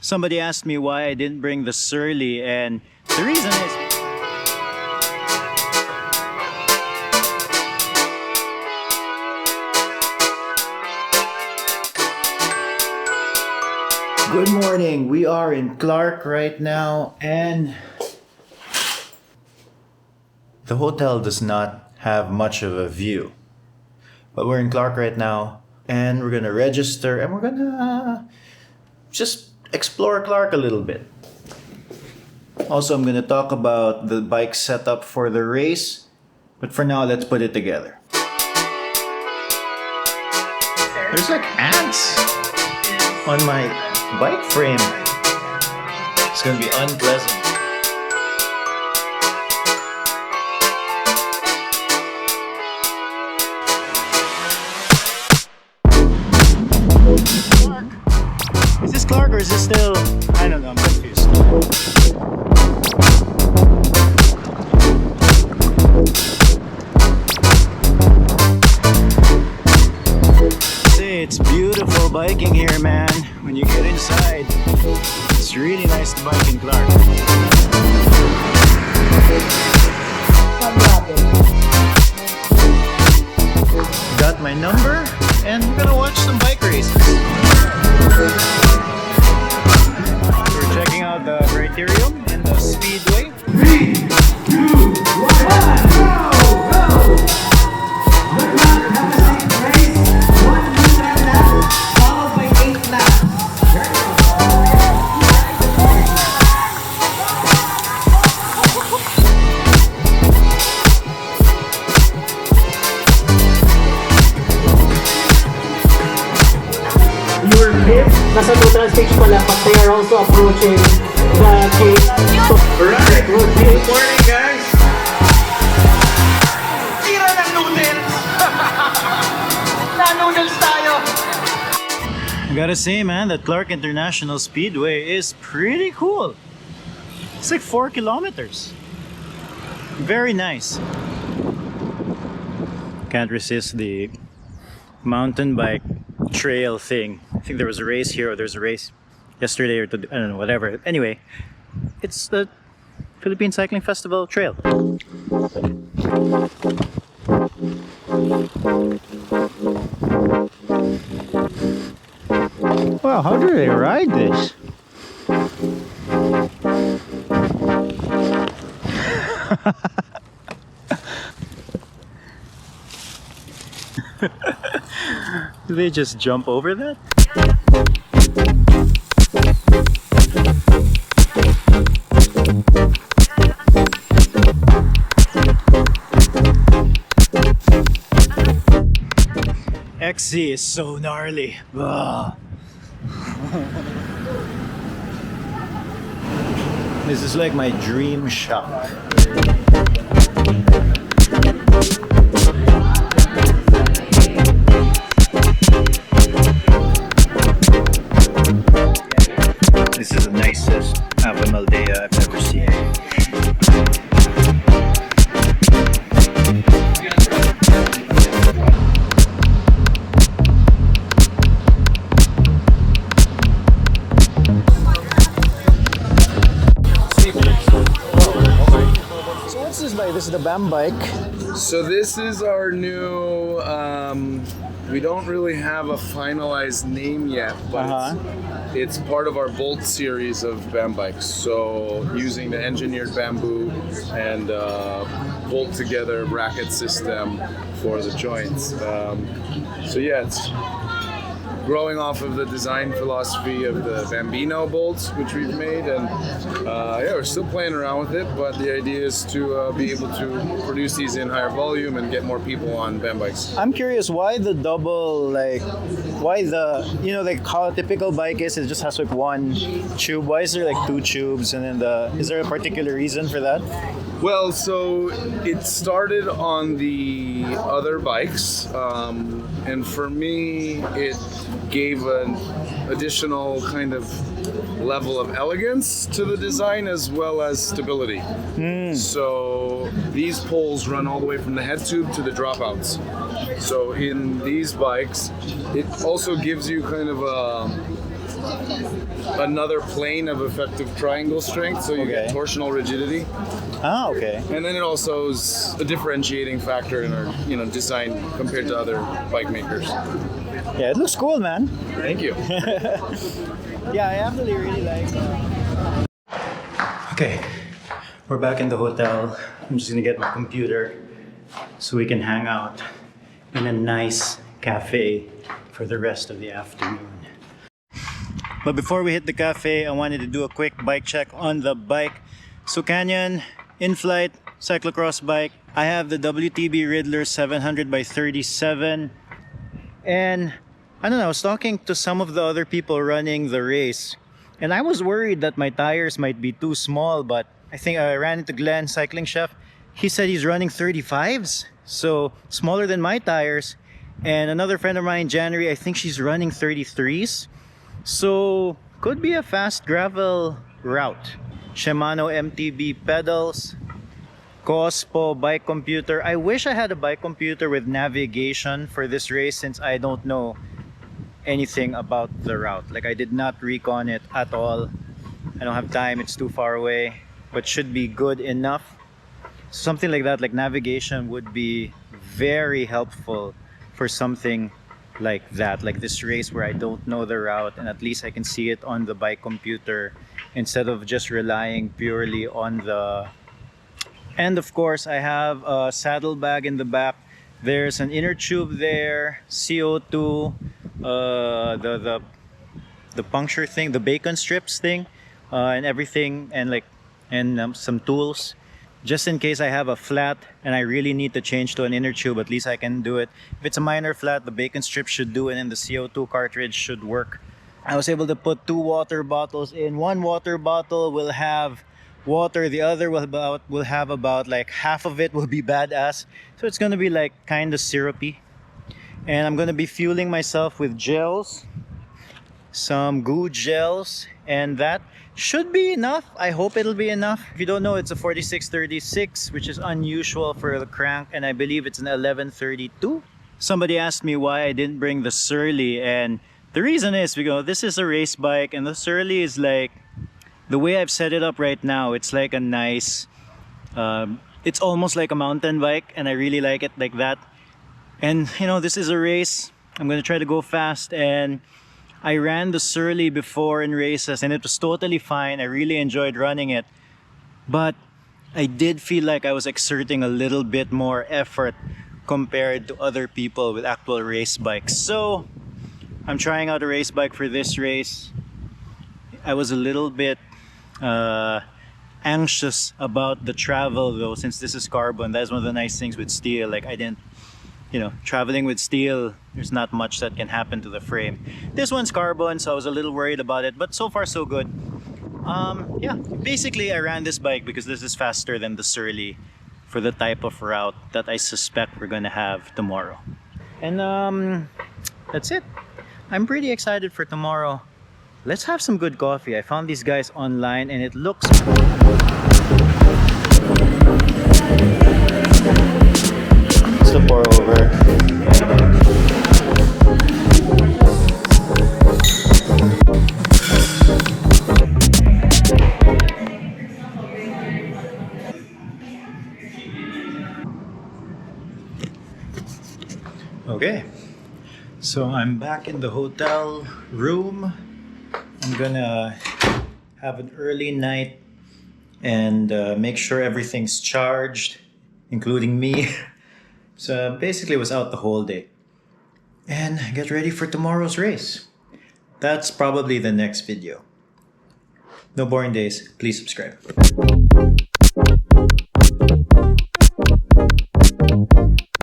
Somebody asked me why I didn't bring the Surly, and the reason is good morning. We are in Clark right now, and the hotel does not have much of a view. But we're in Clark right now, and we're gonna register, and we're gonna just explore Clark a little bit. Also, I'm gonna talk about the bike setup for the race, but for now, let's put it together. There's like ants on my bike frame. It's gonna be unpleasant. Is this Clark or is this still... I don't know, I'm confused. See, it's beautiful biking here, man. When you get inside, it's really nice to bike in Clark. Got my number, and we're gonna watch some bike races. We're checking out the criterium and the Speedway. 3, 2, 1, go! Good luck, have a safe race. 1 2 lap, followed by 8 laps. Your fifth, nasa neutral stage pala, but they are also approaching the gate. Alright, good morning guys! Tira ng noodles! Na-noodles tayo! I gotta say, man, that Clark International Speedway is pretty cool. It's like 4 kilometers. Very nice. Can't resist the mountain bike trail thing. I think there was a race here, or there's a race yesterday, or today, I don't know, whatever. Anyway, it's the Philippine Cycling Festival trail. Wow, how do they ride this? Do they just jump over that? XC is so gnarly. Ugh. This is like my dream shop. This is the nicest Avamaldea I've ever seen. So what's this bike? This is the BAM bike. So this is our new, we don't really have a finalized name yet, but it's part of our Bolt series of BAM bikes. So using the engineered bamboo and bolt together bracket system for the joints. So yeah, it's growing off of the design philosophy of the Bambino bolts, which we've made, and yeah, we're still playing around with it, but the idea is to be able to produce these in higher volume and get more people on BAM bikes. I'm curious, why the double, like, why the, you know, like how a typical bike is, it just has like one tube. Why is there like 2 tubes, and then is there a particular reason for that? Well, so it started on the other bikes, and for me, it gave an additional kind of level of elegance to the design as well as stability. So these poles run all the way from the head tube to the dropouts. So in these bikes, it also gives you kind of another plane of effective triangle strength, so you get Okay. torsional rigidity. Ah, okay. And then it also is a differentiating factor in our design compared to other bike makers. Yeah, it looks cool, man. Thank you. Yeah, I absolutely really like. Okay, we're back in the hotel. I'm just gonna get my computer so we can hang out in a nice cafe for the rest of the afternoon. But before we hit the cafe, I wanted to do a quick bike check on the bike. So Canyon Inflite cyclocross bike. I have the WTB Riddler 700 by 37. And I don't know, I was talking to some of the other people running the race. And I was worried that my tires might be too small, but I think I ran into Glenn, cycling chef. He said he's running 35s, so smaller than my tires. And another friend of mine, January, I think she's running 33s. So could be a fast gravel route. Shimano MTB pedals, Cospo bike computer. I wish I had a bike computer with navigation for this race since I don't know anything about the route. Like I did not recon it at all. I don't have time, it's too far away, but should be good enough. Something like that, like navigation, would be very helpful for something like that, like this race where I don't know the route, and at least I can see it on the bike computer instead of just relying purely on the. And of course I have a saddlebag in the back. There's an inner tube there, CO2, the puncture thing, the bacon strips thing, and everything, and some tools, just in case I have a flat and I really need to change to an inner tube. At least I can do it. If it's a minor flat, the bacon strip should do it, and the CO2 cartridge should work. I was able to put 2 water bottles in. One water bottle will have water, the other will have about like half of it will be badass, so it's gonna be like kind of syrupy. And I'm gonna be fueling myself with gels, some goo gels, and that should be enough. I hope it'll be enough. If you don't know, it's a 4636, which is unusual for the crank, and I believe it's an 1132. Somebody asked me why I didn't bring the Surly, and the reason is because this is a race bike, and the Surly is like, the way I've set it up right now, it's like a nice, it's almost like a mountain bike, and I really like it like that. And this is a race. I'm gonna try to go fast, and I ran the Surly before in races and it was totally fine. I really enjoyed running it, but I did feel like I was exerting a little bit more effort compared to other people with actual race bikes. So I'm trying out a race bike for this race. I was a little bit anxious about the travel though, since this is carbon. That's one of the nice things with steel. Like I didn't, traveling with steel, there's not much that can happen to the frame. This one's carbon, so I was a little worried about it, but so far so good. Yeah, basically I ran this bike because this is faster than the Surly for the type of route that I suspect we're gonna have tomorrow. And that's it. I'm pretty excited for tomorrow. Let's have some good coffee. I found these guys online and it looks Let's the pour over. Okay, so I'm back in the hotel room. I'm gonna have an early night and make sure everything's charged, including me. So basically I was out the whole day. And get ready for tomorrow's race. That's probably the next video. No boring days, please subscribe.